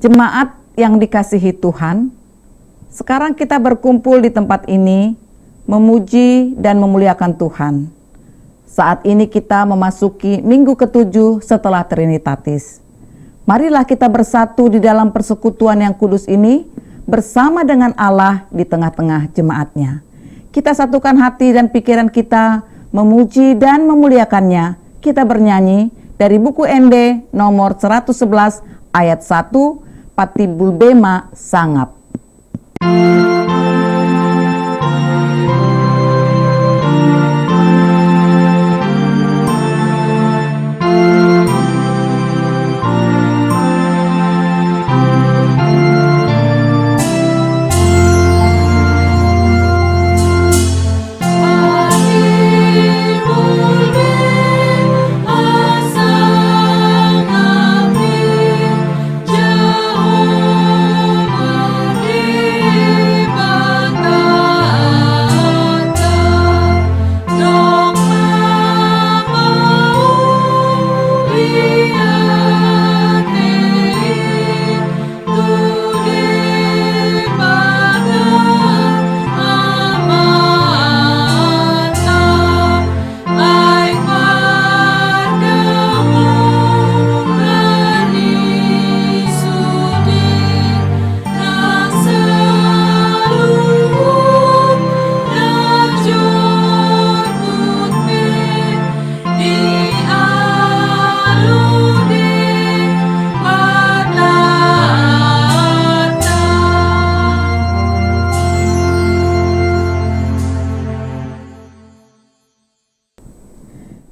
Jemaat yang dikasihi Tuhan, sekarang kita berkumpul di tempat ini memuji dan memuliakan Tuhan. Saat ini kita memasuki minggu ke-7 setelah Trinitatis. Marilah kita bersatu di dalam persekutuan yang kudus ini bersama dengan Allah di tengah-tengah jemaatnya. Kita satukan hati dan pikiran kita memuji dan memuliakannya. Kita bernyanyi dari buku ND nomor 111 ayat 1, Patibul Bema Sangap.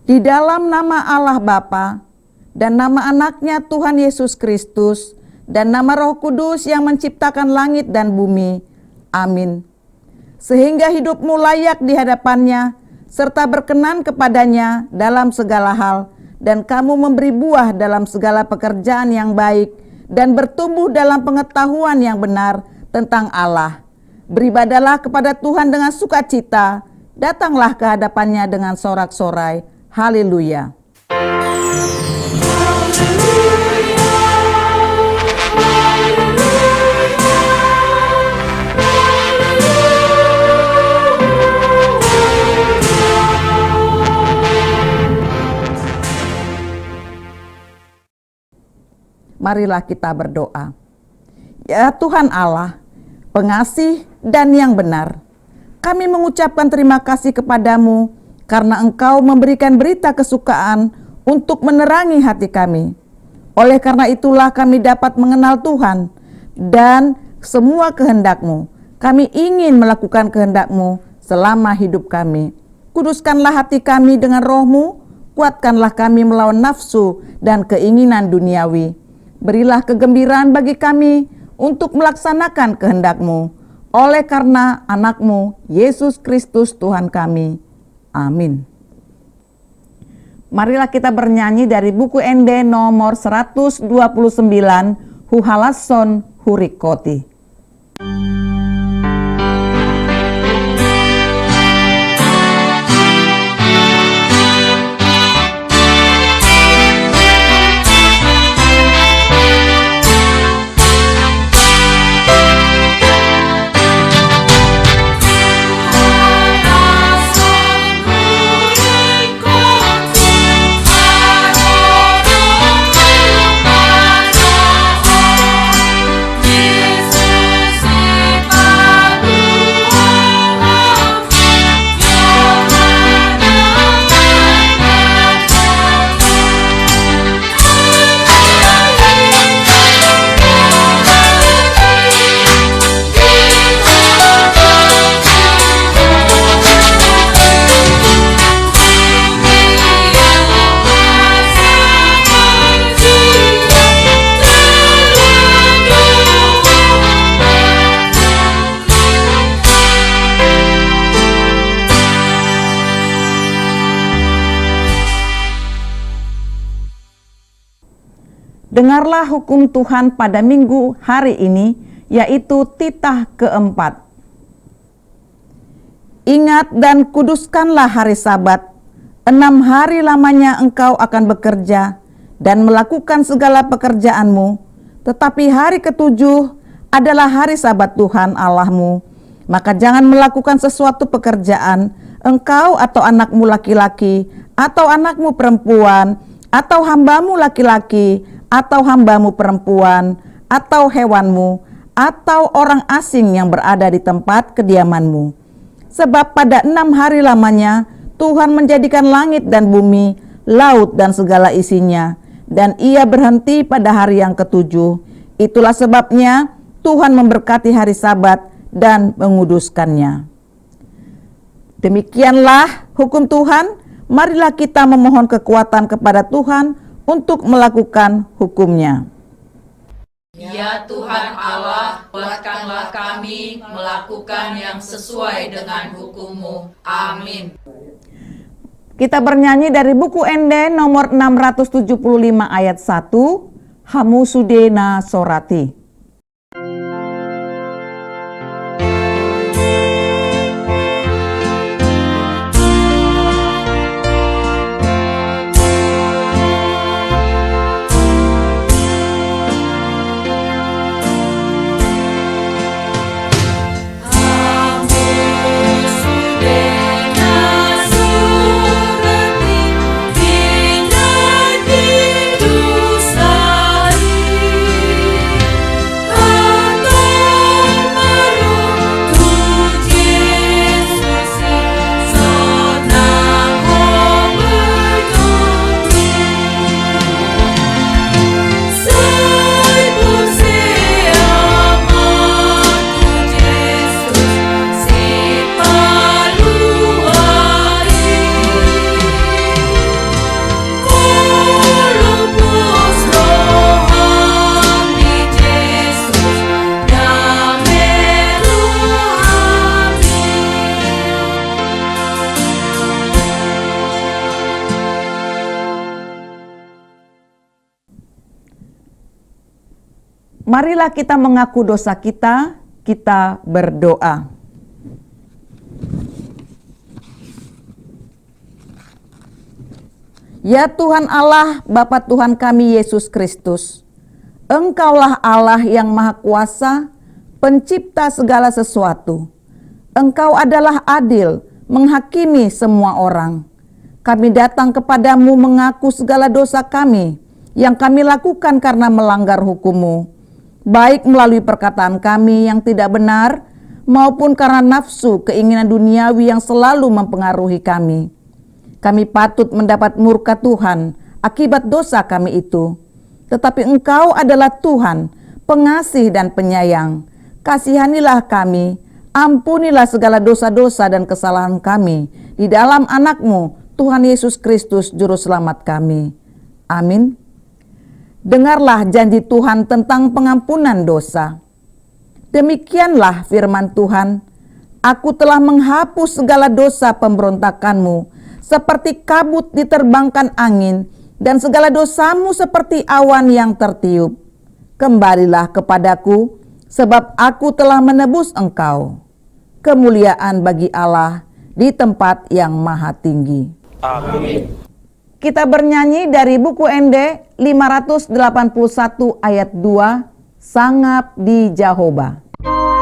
Di dalam nama Allah Bapa dan nama anaknya Tuhan Yesus Kristus dan nama Roh Kudus yang menciptakan langit dan bumi. Amin. Sehingga hidupmu layak di hadapannya serta berkenan kepadanya dalam segala hal, dan kamu memberi buah dalam segala pekerjaan yang baik dan bertumbuh dalam pengetahuan yang benar tentang Allah. Beribadalah kepada Tuhan dengan sukacita, datanglah ke hadapannya dengan sorak-sorai. Haleluya. Marilah kita berdoa. Ya Tuhan Allah, pengasih dan yang benar, kami mengucapkan terima kasih kepadamu karena Engkau memberikan berita kesukaan untuk menerangi hati kami. Oleh karena itulah kami dapat mengenal Tuhan dan semua kehendak-Mu. Kami ingin melakukan kehendak-Mu selama hidup kami. Kuduskanlah hati kami dengan Roh-Mu, kuatkanlah kami melawan nafsu dan keinginan duniawi. Berilah kegembiraan bagi kami untuk melaksanakan kehendak-Mu. Oleh karena anak-Mu, Yesus Kristus Tuhan kami. Amin. Marilah kita bernyanyi dari buku ND nomor 129, Huhalasson Hurikoti. Dengarlah hukum Tuhan pada minggu hari ini, yaitu titah keempat. Ingat dan kuduskanlah hari Sabat. 6 hari lamanya engkau akan bekerja dan melakukan segala pekerjaanmu, Tetapi hari ketujuh adalah hari Sabat Tuhan Allahmu. Maka jangan melakukan sesuatu pekerjaan, engkau atau anakmu laki-laki, atau anakmu perempuan, atau hambamu laki-laki, atau hambamu perempuan, atau hewanmu, atau orang asing yang berada di tempat kediamanmu. Sebab pada 6 hari lamanya Tuhan menjadikan langit dan bumi, laut dan segala isinya, dan ia berhenti pada hari yang ketujuh. Itulah sebabnya Tuhan memberkati hari Sabat dan menguduskannya. Demikianlah hukum Tuhan. Marilah kita memohon kekuatan kepada Tuhan untuk melakukan hukumnya. Ya Tuhan Allah, kuatkanlah kami melakukan yang sesuai dengan hukum-Mu. Amin. Kita bernyanyi dari buku Ende nomor 675 ayat 1, Hamusudena Sorati. Marilah kita mengaku dosa kita, kita berdoa. Ya Tuhan Allah, Bapa Tuhan kami Yesus Kristus, Engkaulah Allah yang Maha Kuasa, pencipta segala sesuatu. Engkau adalah adil, menghakimi semua orang. Kami datang kepadamu mengaku segala dosa kami, yang kami lakukan karena melanggar hukum-Mu, baik melalui perkataan kami yang tidak benar, maupun karena nafsu keinginan duniawi yang selalu mempengaruhi kami. Kami patut mendapat murka Tuhan akibat dosa kami itu. Tetapi Engkau adalah Tuhan, pengasih dan penyayang. Kasihanilah kami, ampunilah segala dosa-dosa dan kesalahan kami di dalam Anak-Mu, Tuhan Yesus Kristus, Juru Selamat kami. Amin. Dengarlah janji Tuhan tentang pengampunan dosa. Demikianlah firman Tuhan, Aku telah menghapus segala dosa pemberontakanmu, seperti kabut diterbangkan angin, dan segala dosamu seperti awan yang tertiup. Kembalilah kepadaku, sebab aku telah menebus engkau. Kemuliaan bagi Allah di tempat yang maha tinggi. Amin. Kita bernyanyi dari buku Ende 581 ayat 2, Sangap di Jehovah. Undar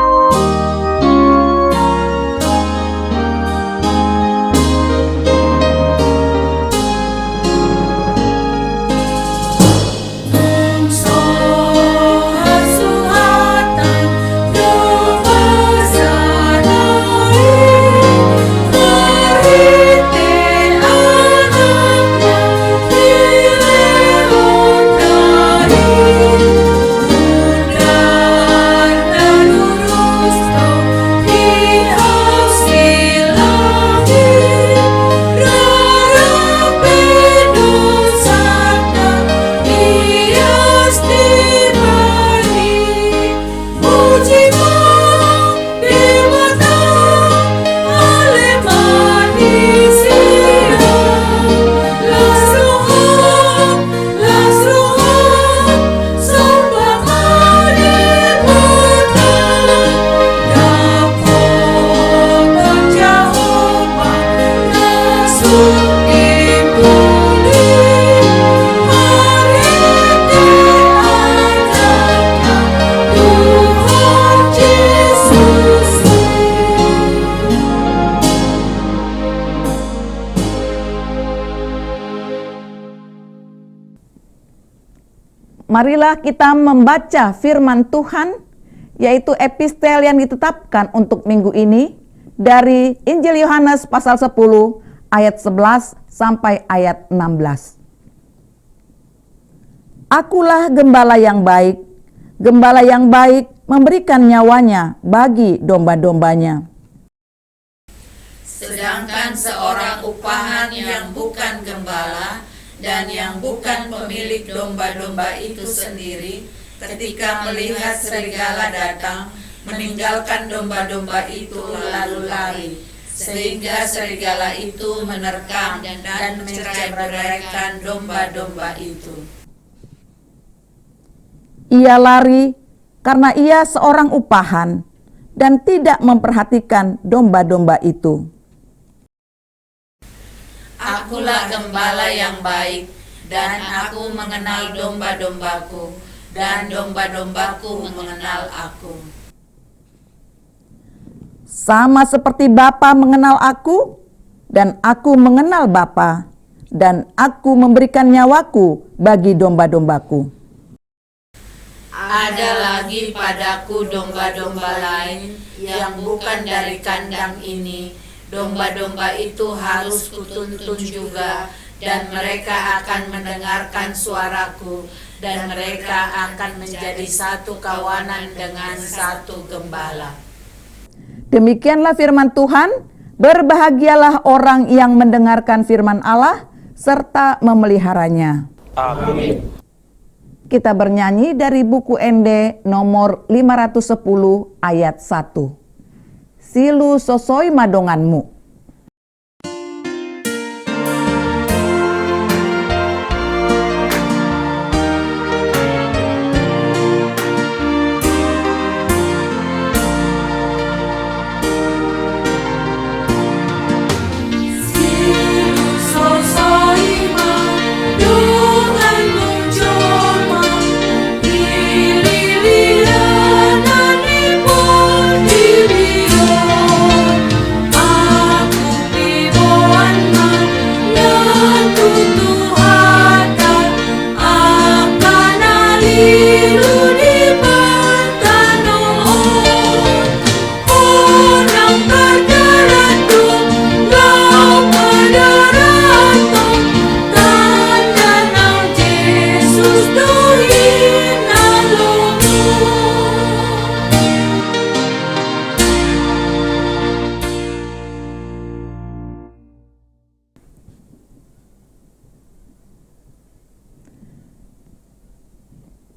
Marilah kita membaca firman Tuhan, yaitu epistel yang ditetapkan untuk minggu ini dari Injil Yohanes pasal 10 ayat 11 sampai ayat 16. Akulah gembala yang baik. Gembala yang baik memberikan nyawanya bagi domba-dombanya. Sedangkan seorang upahan yang bukan gembala dan yang bukan pemilik domba-domba itu sendiri, ketika melihat serigala datang, meninggalkan domba-domba itu lalu lari, sehingga serigala itu menerkam dan mencerai-beraikan domba-domba itu. Ia lari karena ia seorang upahan dan tidak memperhatikan domba-domba itu. Akulah gembala yang baik, dan aku mengenal domba-dombaku, dan domba-dombaku mengenal aku. Sama seperti Bapa mengenal aku, dan aku mengenal Bapa, dan aku memberikan nyawaku bagi domba-dombaku. Ada lagi padaku domba-domba lain yang bukan dari kandang ini. Domba-domba itu harus kutuntun juga, dan mereka akan mendengarkan suaraku, dan mereka akan menjadi satu kawanan dengan satu gembala. Demikianlah firman Tuhan. Berbahagialah orang yang mendengarkan firman Allah serta memeliharanya. Amin. Kita bernyanyi dari buku ND nomor 510 ayat 1. Silu sosoi madonganmu.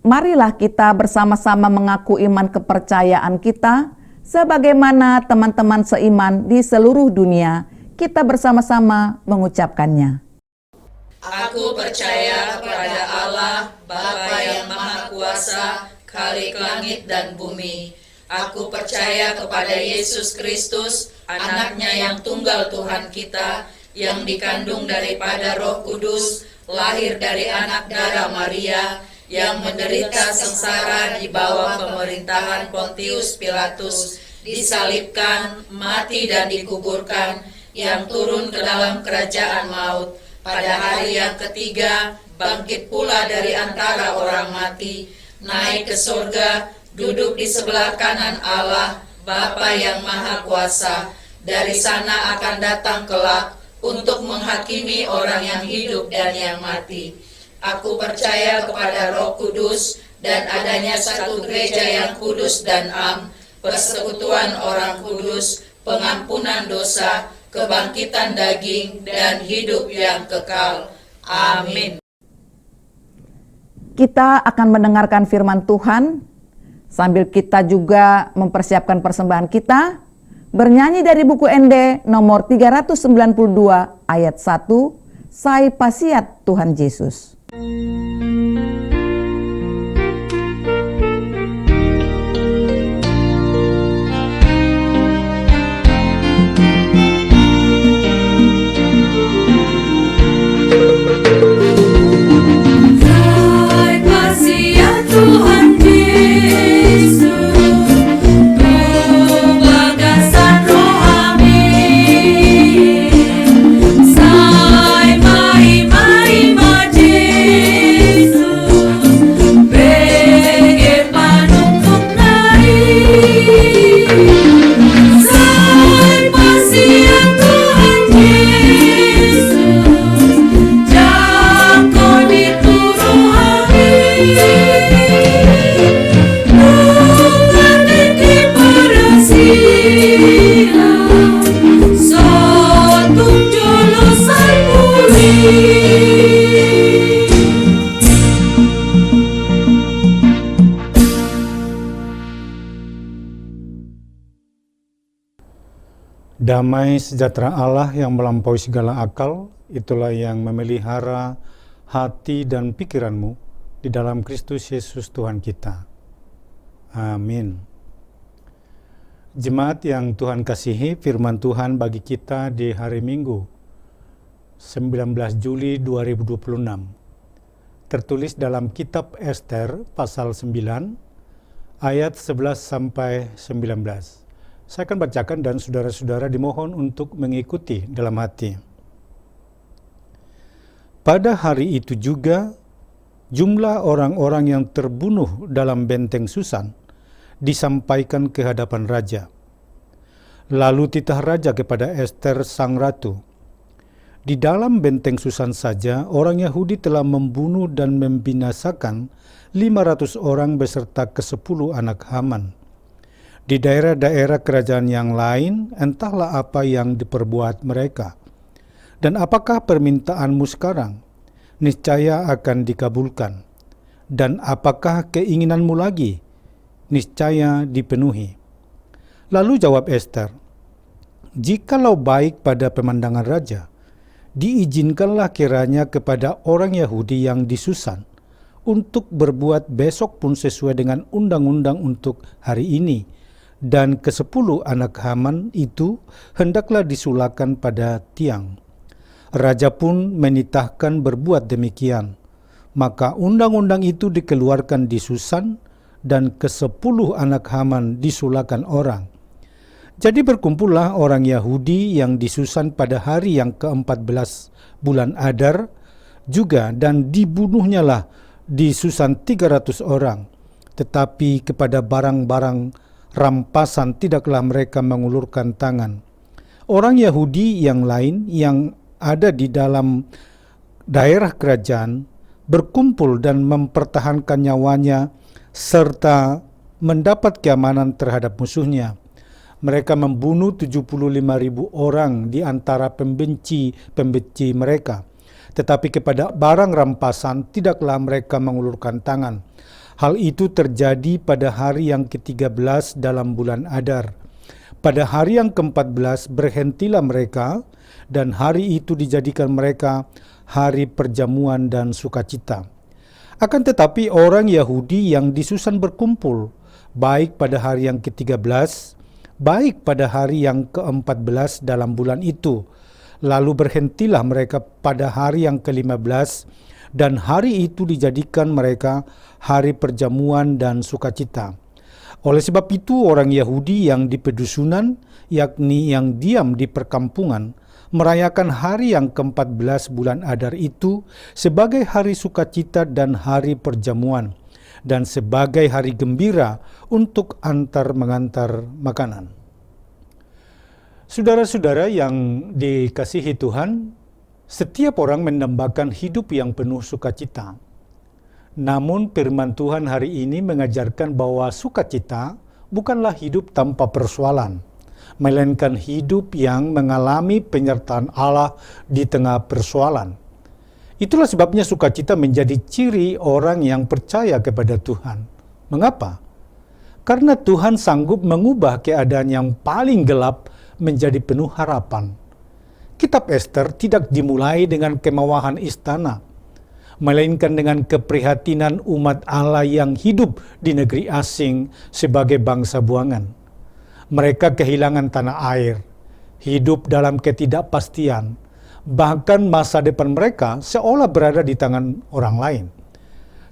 Marilah kita bersama-sama mengaku iman kepercayaan kita, sebagaimana teman-teman seiman di seluruh dunia, kita bersama-sama mengucapkannya. Aku percaya kepada Allah, Bapa yang Maha Kuasa, Khalik langit dan bumi. Aku percaya kepada Yesus Kristus, anaknya yang tunggal Tuhan kita, yang dikandung daripada Roh Kudus, lahir dari anak darah Maria, yang menderita sengsara di bawah pemerintahan Pontius Pilatus, disalibkan, mati dan dikuburkan, yang turun ke dalam kerajaan maut, pada hari yang ketiga bangkit pula dari antara orang mati, naik ke surga, duduk di sebelah kanan Allah, Bapa yang Maha Kuasa. Dari sana akan datang kelak untuk menghakimi orang yang hidup dan yang mati. Aku percaya kepada Roh Kudus dan adanya satu gereja yang kudus dan am, persekutuan orang kudus, pengampunan dosa, kebangkitan daging, dan hidup yang kekal. Amin. Kita akan mendengarkan firman Tuhan, sambil kita juga mempersiapkan persembahan kita, bernyanyi dari buku ND nomor 392 ayat 1, Sai Pasiat Tuhan Yesus. Sai mai mai ma Yesus. Satu jolo salpuri. Damai sejahtera Allah yang melampaui segala akal, itulah yang memelihara hati dan pikiranmu di dalam Kristus Yesus Tuhan kita. Amin. Jemaat yang Tuhan kasihi, firman Tuhan bagi kita di hari Minggu, 19 Juli 2026. Tertulis dalam kitab Ester pasal 9 ayat 11 sampai 19. Saya akan bacakan dan saudara-saudara dimohon untuk mengikuti dalam hati. Pada hari itu juga, jumlah orang-orang yang terbunuh dalam benteng Susan disampaikan ke hadapan raja. Lalu titah raja kepada Ester sang ratu. Di dalam benteng Susan saja, orang Yahudi telah membunuh dan membinasakan 500 orang beserta ke-10 anak Haman. Di daerah-daerah kerajaan yang lain, entahlah apa yang diperbuat mereka. Dan apakah permintaanmu sekarang? Niscaya akan dikabulkan. Dan apakah keinginanmu lagi? Niscaya dipenuhi. Lalu jawab Ester, jikalau baik pada pemandangan raja, diizinkanlah kiranya kepada orang Yahudi yang di Susan untuk berbuat besok pun sesuai dengan undang-undang untuk hari ini, dan ke-10 anak Haman itu hendaklah disulakan pada tiang. Raja pun menitahkan berbuat demikian. Maka undang-undang itu dikeluarkan di Susan, dan ke-10 anak Haman disulakan orang. Jadi berkumpullah orang Yahudi yang di Susan pada hari yang ke-14 bulan Adar juga, dan dibunuhnyalah di Susan 300 orang. Tetapi kepada barang-barang rampasan tidaklah mereka mengulurkan tangan. Orang Yahudi yang lain yang ada di dalam daerah kerajaan berkumpul dan mempertahankan nyawanya serta mendapat keamanan terhadap musuhnya. Mereka membunuh 75.000 orang di antara pembenci mereka. Tetapi kepada barang rampasan tidaklah mereka mengulurkan tangan. Hal itu terjadi pada hari yang ke-13 dalam bulan Adar. Pada hari yang ke-14 berhentilah mereka, dan hari itu dijadikan mereka hari perjamuan dan sukacita. Akan tetapi orang Yahudi yang di Susan berkumpul, baik pada hari yang ke-13, baik pada hari yang ke-14 dalam bulan itu. Lalu berhentilah mereka pada hari yang ke-15, dan hari itu dijadikan mereka hari perjamuan dan sukacita. Oleh sebab itu orang Yahudi yang di pedusunan, yakni yang diam di perkampungan, merayakan hari yang ke-14 bulan Adar itu sebagai hari sukacita dan hari perjamuan, dan sebagai hari gembira untuk antar-mengantar makanan. Saudara-saudara yang dikasihi Tuhan, setiap orang mendambakan hidup yang penuh sukacita. Namun firman Tuhan hari ini mengajarkan bahwa sukacita bukanlah hidup tanpa persoalan, melainkan hidup yang mengalami penyertaan Allah di tengah persoalan. Itulah sebabnya sukacita menjadi ciri orang yang percaya kepada Tuhan. Mengapa? Karena Tuhan sanggup mengubah keadaan yang paling gelap menjadi penuh harapan. Kitab Ester tidak dimulai dengan kemewahan istana, melainkan dengan keprihatinan umat Allah yang hidup di negeri asing sebagai bangsa buangan. Mereka kehilangan tanah air, hidup dalam ketidakpastian, bahkan masa depan mereka seolah berada di tangan orang lain.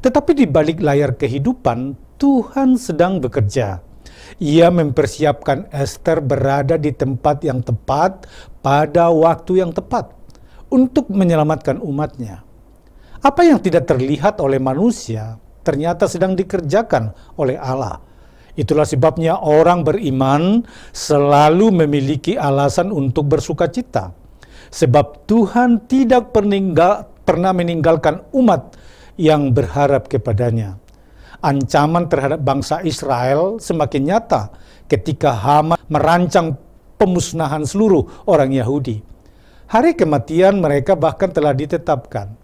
Tetapi di balik layar kehidupan, Tuhan sedang bekerja. Ia mempersiapkan Ester berada di tempat yang tepat pada waktu yang tepat untuk menyelamatkan umatnya. Apa yang tidak terlihat oleh manusia ternyata sedang dikerjakan oleh Allah. Itulah sebabnya orang beriman selalu memiliki alasan untuk bersukacita. Sebab Tuhan tidak pernah meninggalkan umat yang berharap kepadanya. Ancaman terhadap bangsa Israel semakin nyata ketika Haman merancang pemusnahan seluruh orang Yahudi. Hari kematian mereka bahkan telah ditetapkan.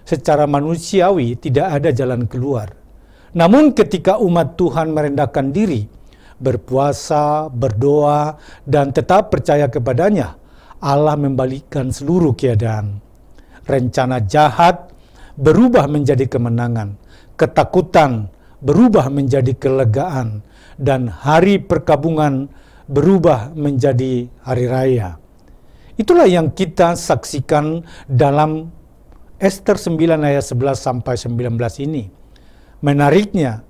Secara manusiawi tidak ada jalan keluar. Namun ketika umat Tuhan merendahkan diri, berpuasa, berdoa, dan tetap percaya kepadanya, Allah membalikkan seluruh keadaan. Rencana jahat berubah menjadi kemenangan, ketakutan berubah menjadi kelegaan, dan hari perkabungan berubah menjadi hari raya. Itulah yang kita saksikan dalam Ester 9 ayat 11 sampai 19 ini. Menariknya,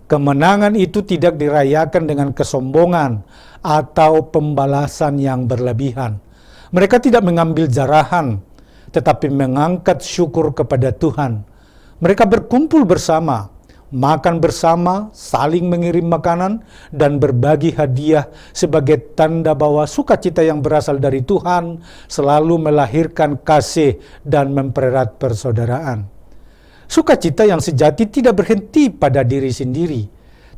kemenangan itu tidak dirayakan dengan kesombongan atau pembalasan yang berlebihan. Mereka tidak mengambil jarahan, tetapi mengangkat syukur kepada Tuhan. Mereka berkumpul bersama, makan bersama, saling mengirim makanan, dan berbagi hadiah sebagai tanda bahwa sukacita yang berasal dari Tuhan selalu melahirkan kasih dan mempererat persaudaraan. Sukacita yang sejati tidak berhenti pada diri sendiri,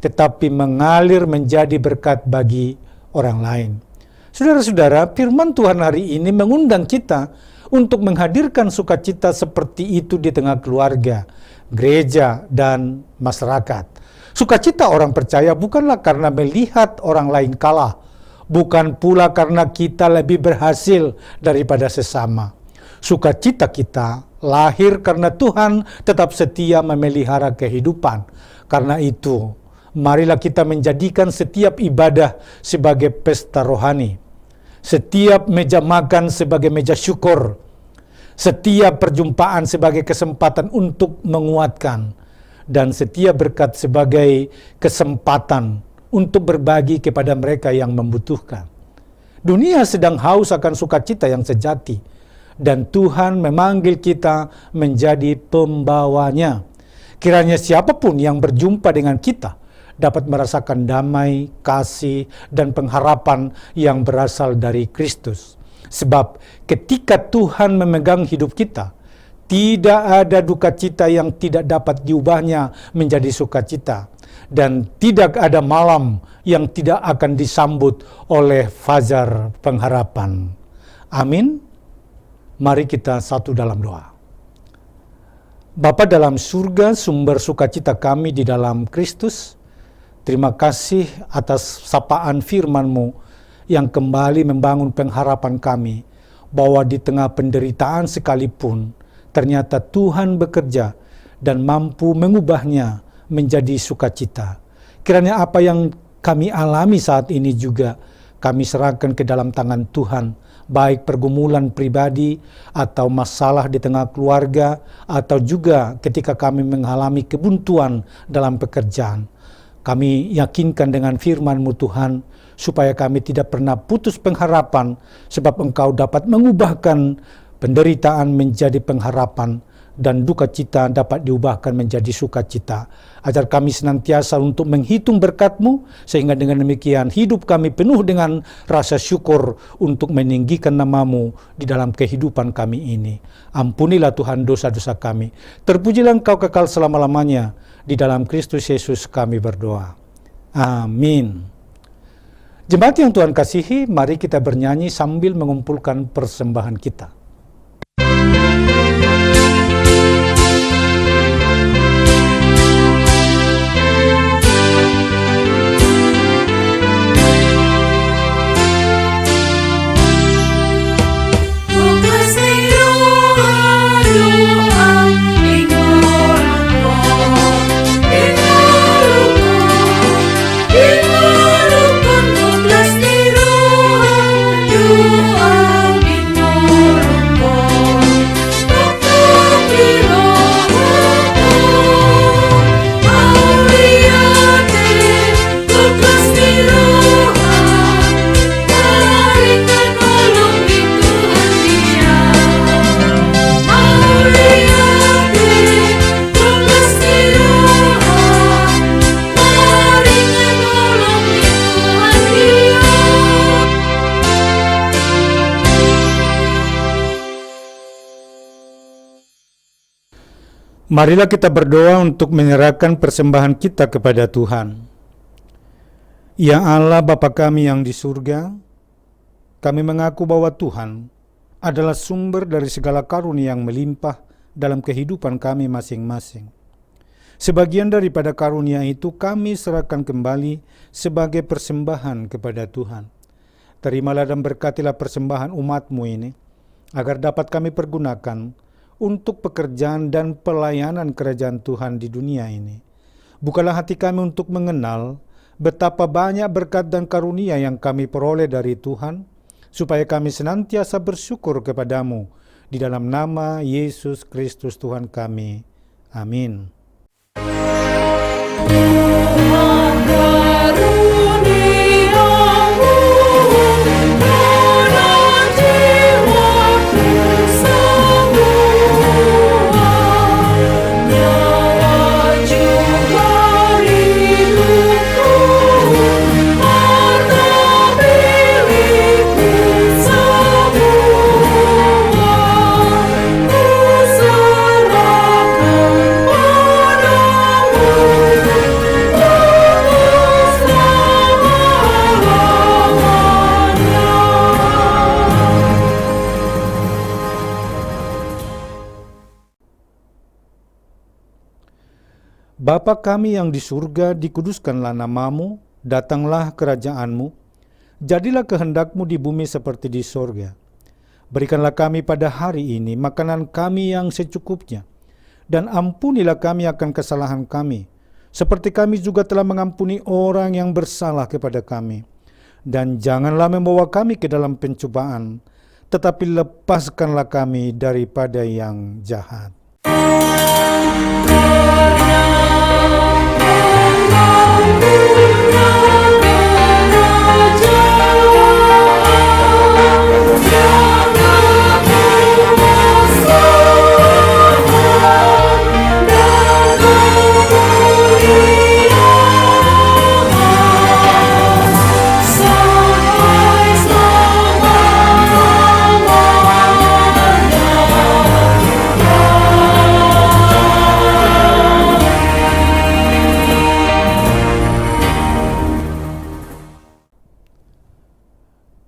tetapi mengalir menjadi berkat bagi orang lain. Saudara-saudara, firman Tuhan hari ini mengundang kita untuk menghadirkan sukacita seperti itu di tengah keluarga, gereja, dan masyarakat. Sukacita orang percaya bukanlah karena melihat orang lain kalah, bukan pula karena kita lebih berhasil daripada sesama. Sukacita kita lahir karena Tuhan tetap setia memelihara kehidupan. Karena itu, marilah kita menjadikan setiap ibadah sebagai pesta rohani, setiap meja makan sebagai meja syukur, setiap perjumpaan sebagai kesempatan untuk menguatkan, dan setiap berkat sebagai kesempatan untuk berbagi kepada mereka yang membutuhkan. Dunia sedang haus akan sukacita yang sejati, dan Tuhan memanggil kita menjadi pembawanya. Kiranya siapapun yang berjumpa dengan kita dapat merasakan damai, kasih, dan pengharapan yang berasal dari Kristus. Sebab ketika Tuhan memegang hidup kita, tidak ada duka cita yang tidak dapat diubahnya menjadi sukacita, dan tidak ada malam yang tidak akan disambut oleh fajar pengharapan. Amin. Mari kita satu dalam doa. Bapa dalam surga, sumber sukacita kami di dalam Kristus, terima kasih atas sapaan firman-Mu yang kembali membangun pengharapan kami bahwa di tengah penderitaan sekalipun ternyata Tuhan bekerja dan mampu mengubahnya menjadi sukacita. Kiranya apa yang kami alami saat ini juga kami serahkan ke dalam tangan Tuhan, baik pergumulan pribadi atau masalah di tengah keluarga, atau juga ketika kami mengalami kebuntuan dalam pekerjaan. Kami yakinkan dengan firman-Mu Tuhan, supaya kami tidak pernah putus pengharapan, sebab Engkau dapat mengubahkan penderitaan menjadi pengharapan, dan duka cita dapat diubahkan menjadi sukacita. Ajar kami senantiasa untuk menghitung berkat-Mu, sehingga dengan demikian hidup kami penuh dengan rasa syukur untuk meninggikan nama-Mu di dalam kehidupan kami ini. Ampunilah Tuhan dosa-dosa kami. Terpujilah Engkau kekal selama-lamanya. Di dalam Kristus Yesus kami berdoa. Amin. Jemaat yang Tuhan kasihi, mari kita bernyanyi sambil mengumpulkan persembahan kita. Marilah kita berdoa untuk menyerahkan persembahan kita kepada Tuhan. Ya Allah Bapa kami yang di surga, kami mengaku bahwa Tuhan adalah sumber dari segala karunia yang melimpah dalam kehidupan kami masing-masing. Sebagian daripada karunia itu kami serahkan kembali sebagai persembahan kepada Tuhan. Terimalah dan berkatilah persembahan umat-Mu ini, agar dapat kami pergunakan untuk pekerjaan dan pelayanan kerajaan Tuhan di dunia ini. Bukalah hati kami untuk mengenal betapa banyak berkat dan karunia yang kami peroleh dari Tuhan, supaya kami senantiasa bersyukur kepadamu di dalam nama Yesus Kristus Tuhan kami. Amin. Bapa kami yang di surga, dikuduskanlah namamu, datanglah kerajaanmu, jadilah kehendakmu di bumi seperti di surga. Berikanlah kami pada hari ini makanan kami yang secukupnya, dan ampunilah kami akan kesalahan kami, seperti kami juga telah mengampuni orang yang bersalah kepada kami. Dan janganlah membawa kami ke dalam pencobaan, tetapi lepaskanlah kami daripada yang jahat.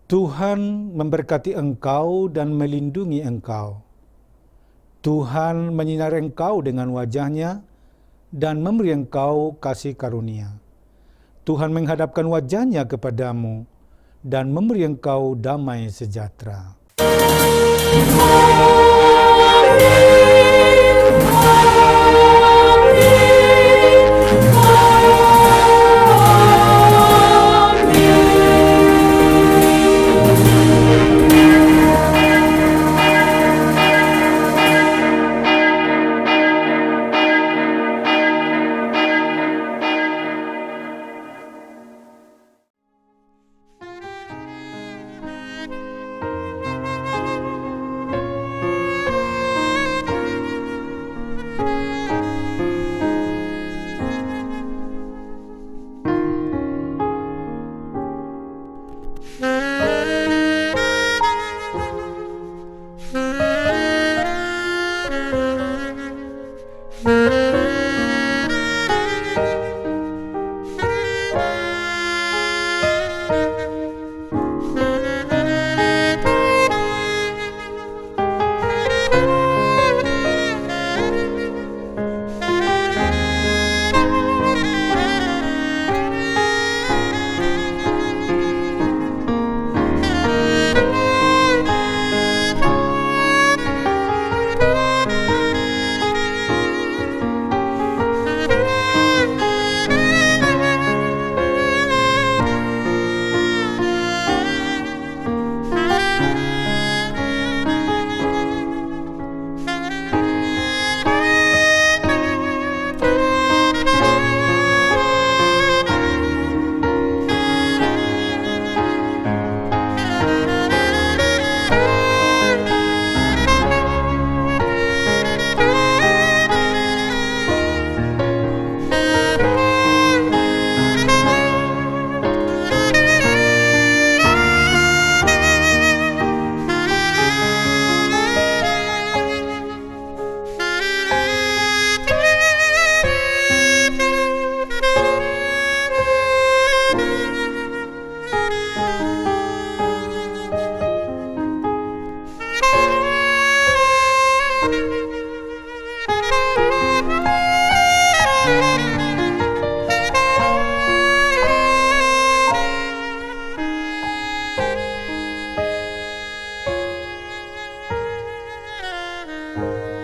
Tuhan memberkati engkau dan melindungi engkau. Tuhan menyinari engkau dengan wajah-Nya dan memberi engkau kasih karunia. Tuhan menghadapkan wajah-Nya kepadamu dan memberi engkau damai sejahtera. Amin.